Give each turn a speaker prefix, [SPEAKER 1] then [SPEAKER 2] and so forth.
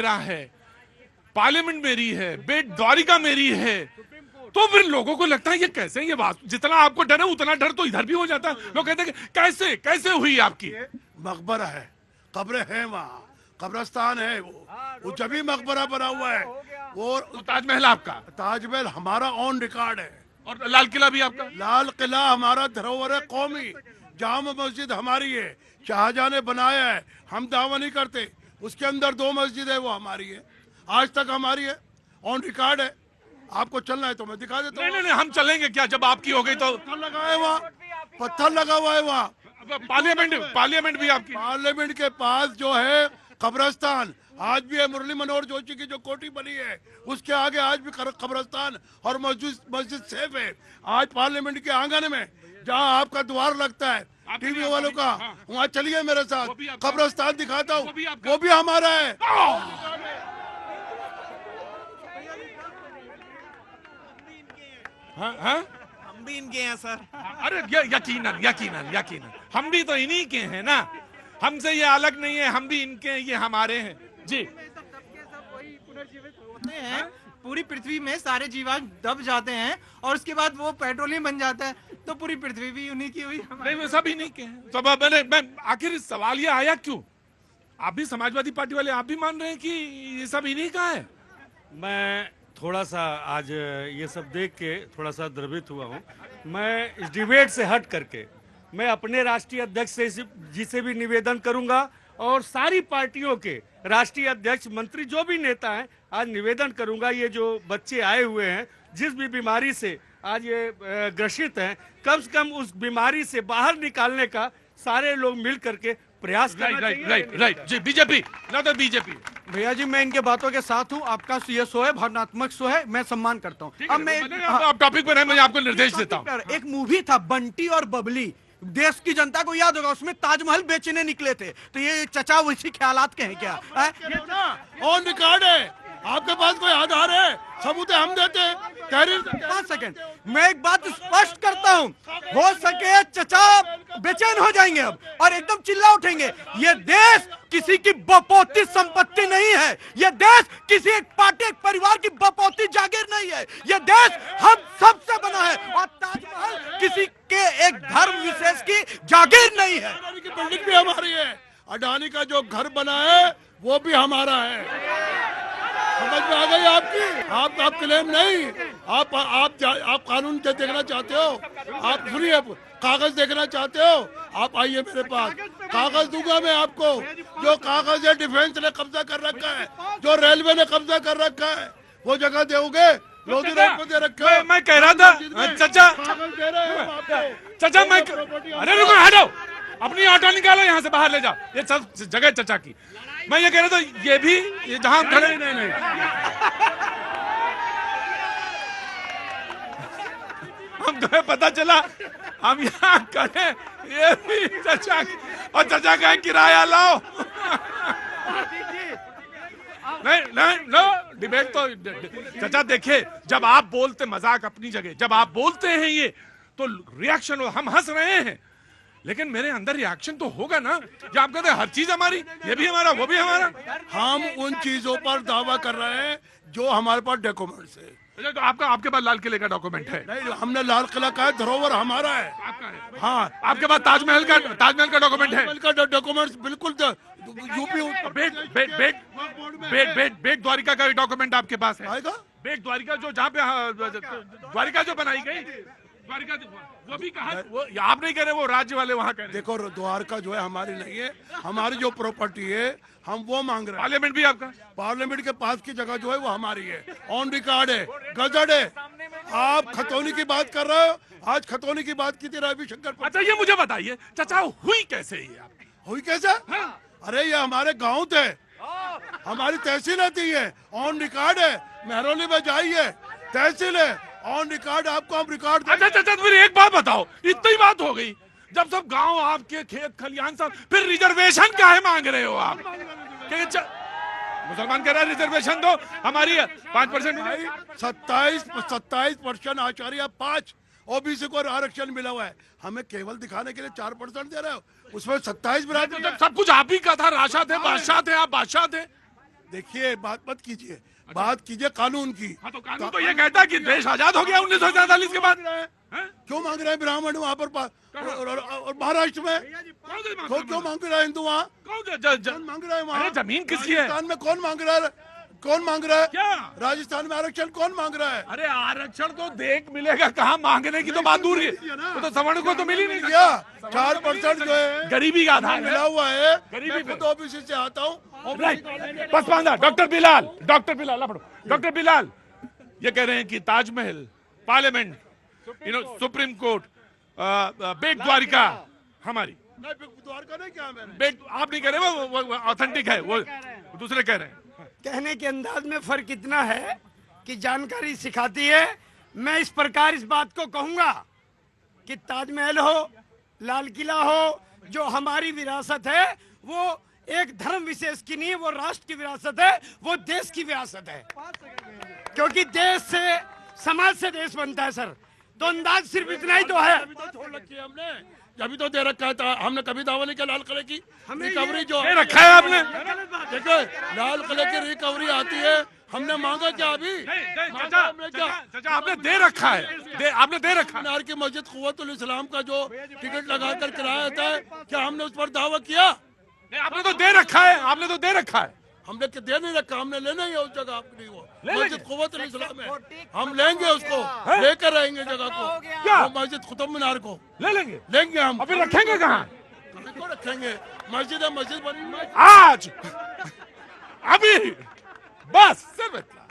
[SPEAKER 1] मेरा है, पार्लियामेंट मेरी है, बेट द्वारिका मेरी है, तो फिर लोगों को लगता है ये कैसे, ये बात जितना आपको डर है उतना डर तो इधर भी हो जाता है। लोग कहते हैं कि कैसे कैसे हुई आपकी।
[SPEAKER 2] मकबरा है, कब्रें हैं, वहाँ कब्रस्तान है, वो जब भी मकबरा बना हुआ है। वो
[SPEAKER 1] ताजमहल आपका,
[SPEAKER 2] ताजमहल हमारा ऑन रिकॉर्ड है,
[SPEAKER 1] और लाल किला भी आपका।
[SPEAKER 2] लाल किला हमारा धरोहर है कौमी, जामा मस्जिद हमारी है, शाहजहां ने बनाया है, हम दावा नहीं करते। उसके अंदर 2 मस्जिद है, वो हमारी है, आज तक हमारी है, ऑन रिकॉर्ड है। आपको चलना है तो मैं दिखा देता हूँ।
[SPEAKER 1] नहीं, हम चलेंगे क्या, जब आपकी हो गई तो।
[SPEAKER 2] पत्थर लगा है वहाँ, पत्थर लगा हुआ है वहाँ।
[SPEAKER 1] पार्लियामेंट भी आपकी।
[SPEAKER 2] पार्लियामेंट के पास जो है कब्रस्तान आज भी है, मुरली मनोहर जोशी की जो कोठी बनी है उसके आगे आज भी कब्रस्तान और मस्जिद सेफ है। आज पार्लियामेंट के आंगन में जहाँ आपका द्वार लगता है टीवी वालों का, वहाँ चलिए मेरे साथ, कब्रस्तान दिखाता हूँ, वो भी हमारा है।
[SPEAKER 3] हम भी इनके हैं सर।
[SPEAKER 1] अरे यकीनन हम भी तो इन्हीं के हैं ना, हमसे ये अलग नहीं है, हम भी इनके हैं, ये हमारे हैं जी।
[SPEAKER 3] होते हैं पूरी पृथ्वी में, सारे जीवाणु दब जाते हैं और उसके बाद वो पेट्रोलियम बन जाता है, तो पूरी पृथ्वी भी उन्हीं की हुई।
[SPEAKER 1] नहीं, वो सब इन्हीं के हैं। तो मैं आखिर सवाल ये आया क्यों, आप भी समाजवादी पार्टी वाले आप भी मान रहे हैं कि ये सब इन्हीं का है।
[SPEAKER 4] मैं थोड़ा सा आज ये सब देख के थोड़ा सा द्रवित हुआ हूँ। मैं इस डिबेट से हट करके मैं अपने राष्ट्रीय अध्यक्ष जी से भी निवेदन करूंगा और सारी पार्टियों के राष्ट्रीय अध्यक्ष, मंत्री, जो भी नेता हैं, आज निवेदन करूंगा, ये जो बच्चे आए हुए हैं जिस भी बीमारी से आज ये ग्रसित हैं, कम से कम उस बीमारी से बाहर निकालने का सारे लोग मिल करके प्रयास करना चाहिए।
[SPEAKER 1] राइट जी, बीजेपी ना तो बीजेपी।
[SPEAKER 5] भैया जी मैं इनके बातों के साथ हूँ, आपका ये शो है, भावनात्मक शो है, मैं सम्मान करता हूँ।
[SPEAKER 1] अब मैं आप टॉपिक पर है, मैं आपको निर्देश देता हूँ।
[SPEAKER 5] एक मूवी था बंटी और बबली, देश की जनता को याद होगा, उसमें ताजमहल बेचने निकले थे, तो ये चचा उसी ख्यालात के हैं क्या?
[SPEAKER 2] ऑन रिकॉर्ड है, आपके पास कोई आधार है, सबूत है, हम देते हैं।
[SPEAKER 5] 5 सेकंड, मैं एक बात स्पष्ट करता हूं, हो सके चचा बेचैन हो जाएंगे अब और एकदम चिल्ला उठेंगे। ये देश किसी की बपौती संपत्ति नहीं है, ये देश किसी एक पार्टी, एक परिवार की बपौती जागीर नहीं है, ये देश हम सब से बना है और ताजमहल किसी के एक धर्म विशेष की जागीर नहीं है।
[SPEAKER 2] अडानी की बिल्डिंग भी हमारी है, अडानी का जो घर बना है वो भी हमारा है। समझ में आ गई आपकी? आप क्लेम नहीं, आप कानून देखना चाहते हो, आप सुनिए, कागज देखना चाहते हो, आप आइए मेरे पास, कागज दूंगा मैं आपको। जो कागज है डिफेंस ने कब्जा कर रखा है, जो रेलवे ने कब्जा कर रखा है, वो जगह दोगे, लोधी रोड पे दे रखा है।
[SPEAKER 1] मैं कह रहा था चचा,
[SPEAKER 2] कागज दे रहे हैं आपको।
[SPEAKER 1] चचा मैं, अरे रुको, हटो, अपनी ऑटो निकालो, यहाँ से बाहर ले जाओ, ये सब जगह चचा की। मैं ये कह रहा था, ये भी ये जहां खड़े, नहीं हम तुम्हें पता चला हम यहाँ खड़े, ये भी चचा, और चचा का किराया लाओ। नहीं नो डिबेट तो चचा देखिए, जब आप बोलते, मजाक अपनी जगह, जब आप बोलते हैं ये तो रिएक्शन, हम हंस रहे हैं, लेकिन मेरे अंदर रिएक्शन तो होगा ना, जब आप कहते हैं हर चीज हमारी, ये भी हमारा, वो भी हमारा।
[SPEAKER 2] हम उन चीजों पर दावा कर रहे हैं जो हमारे पास डॉक्यूमेंट्स है।
[SPEAKER 1] तो आपके पास लाल किले का डॉक्यूमेंट है?
[SPEAKER 2] नहीं, हमने लाल किला का धरोहर हमारा है।
[SPEAKER 1] आपका है?
[SPEAKER 2] हाँ।
[SPEAKER 1] आपके पास ताजमहल का डॉक्यूमेंट है?
[SPEAKER 2] ताजमहल का डॉक्यूमेंट्स बिल्कुल यूपी
[SPEAKER 1] बेट द्वारिका का डॉक्यूमेंट आपके पास है?
[SPEAKER 2] आएगा
[SPEAKER 1] बेट द्वारिका जो जहाँ पे द्वारिका जो बनाई गई, द्वारिका वो भी कहा, वो आप नहीं कह रहे, वो राज्य वाले वहाँ कह रहे।
[SPEAKER 2] देखो, द्वारका जो है हमारी नहीं है, हमारी जो प्रॉपर्टी है हम वो मांग रहे हैं।
[SPEAKER 1] पार्लियामेंट भी आपका?
[SPEAKER 2] पार्लियामेंट के पास की जगह जो है वो हमारी है, ऑन रिकॉर्ड है, गजट है। आप खतौनी की बात कर रहे हो, आज खतौनी की बात की थी रविशंकर।
[SPEAKER 1] अच्छा ये मुझे बताइए चचा, हुई कैसे ये आपकी?
[SPEAKER 2] हुई कैसे? अरे ये हमारे गाँव थे, हमारी तहसील आती है, ऑन रिकॉर्ड है, मेहरौली में जाइए, तहसील है, ऑन रिकॉर्ड, आपको हम रिकॉर्ड।
[SPEAKER 1] अच्छा फिर एक बात बताओ, इतनी बात हो गई, जब सब गांव आपके खेत खलियान सब, फिर रिजर्वेशन काहे मांग रहे हो आप? मुसलमान कह रहा है रिजर्वेशन दो, हमारी 5%,
[SPEAKER 2] 27% आचार्य 5 ओबीसी को आरक्षण मिला हुआ है, हमें केवल दिखाने के लिए 4% दे रहे हो, उसमें 27
[SPEAKER 1] सब कुछ आप ही का था, राशा थे, बादशाह थे, आप बादशाह थे।
[SPEAKER 2] देखिए बात मत कीजिए, बात कीजिए कानून की।
[SPEAKER 1] हाँ तो कानून तो ये कहता है कि देश आजाद हो गया 1947 के बाद। हैं?
[SPEAKER 2] क्यों मांग रहे हैं ब्राह्मण वहाँ पर और महाराष्ट्र में
[SPEAKER 1] कौन से मांग-
[SPEAKER 2] क्यों मांग रहा है हिंदू वहाँ?
[SPEAKER 1] कौन
[SPEAKER 2] कौन मांग रहा है वहाँ?
[SPEAKER 1] अरे जमीन किसकी है?
[SPEAKER 2] राजस्थान में कौन मांग रहा है? कौन मांग रहा है?
[SPEAKER 1] क्या?
[SPEAKER 2] राजस्थान में आरक्षण कौन मांग रहा है?
[SPEAKER 1] अरे आरक्षण तो देख मिलेगा, कहाँ मांगने की तो बात दूर है, वो तो सवर्ण को तो मिल ही नहीं
[SPEAKER 2] क्या 4% जो है
[SPEAKER 1] गरीबी का आधार
[SPEAKER 2] मिला
[SPEAKER 1] है।
[SPEAKER 2] हुआ है।
[SPEAKER 1] गरीबी
[SPEAKER 2] मैं
[SPEAKER 1] पे।
[SPEAKER 2] खुद ऑफिस से आता हूँ।
[SPEAKER 1] राइट, बस बांधा। डॉक्टर बिलाल डॉक्टर बिलाल ये कह रहे हैं कि ताजमहल, पार्लियामेंट, सुप्रीम कोर्ट, बेट द्वारिका हमारी।
[SPEAKER 2] नहीं, द्वारका नहीं क्या मैंने?
[SPEAKER 1] बेट आप नहीं कह रहे, वो ऑथेंटिक है, वो दूसरे कह रहे हैं।
[SPEAKER 6] कहने के अंदाज में फर्क इतना है कि जानकारी सिखाती है। मैं इस प्रकार इस बात को कहूंगा कि ताजमहल हो, लाल किला हो, जो हमारी विरासत है वो एक धर्म विशेष की नहीं है, वो राष्ट्र की विरासत है, वो देश की विरासत है। क्योंकि देश से, समाज से देश बनता है सर। तो अंदाज सिर्फ इतना ही तो है।
[SPEAKER 2] अभी तो छोड़ रखी है हमने, अभी तो दे रखा था हमने। कभी दावा नहीं किया लाल किले की रिकवरी जो
[SPEAKER 1] ये रखा है आपने।
[SPEAKER 2] देखो लाल किले की रिकवरी आती है, हमने मांगा क्या अभी? मांगा हमने क्या?
[SPEAKER 1] चाचा आपने दे रखा है, आपने दे रखा है।
[SPEAKER 2] मीनार की मस्जिद कुव्वतुल इस्लाम का जो टिकट लगाकर किराया था, क्या हमने उस पर दावा किया?
[SPEAKER 1] नहीं, आपने तो दे रखा है, आपने तो दे रखा है।
[SPEAKER 2] हमने दे नहीं रखा, हमने लेना ही है उस जगह अपनी। वो
[SPEAKER 1] ले
[SPEAKER 2] मस्जिद
[SPEAKER 1] लेंगे।
[SPEAKER 2] कुव्वतुल इस्लाम है, हम लेंगे उसको, लेकर रहेंगे जगह को।
[SPEAKER 1] क्या?
[SPEAKER 2] वो मस्जिद कुतुब मीनार को
[SPEAKER 1] ले लेंगे,
[SPEAKER 2] लेंगे हम।
[SPEAKER 1] अभी रखेंगे कहाँ?
[SPEAKER 2] कभी को रखेंगे? मस्जिद है, मस्जिद बनी हुई है।
[SPEAKER 1] आज, अभी, बस सिर्फ इतना।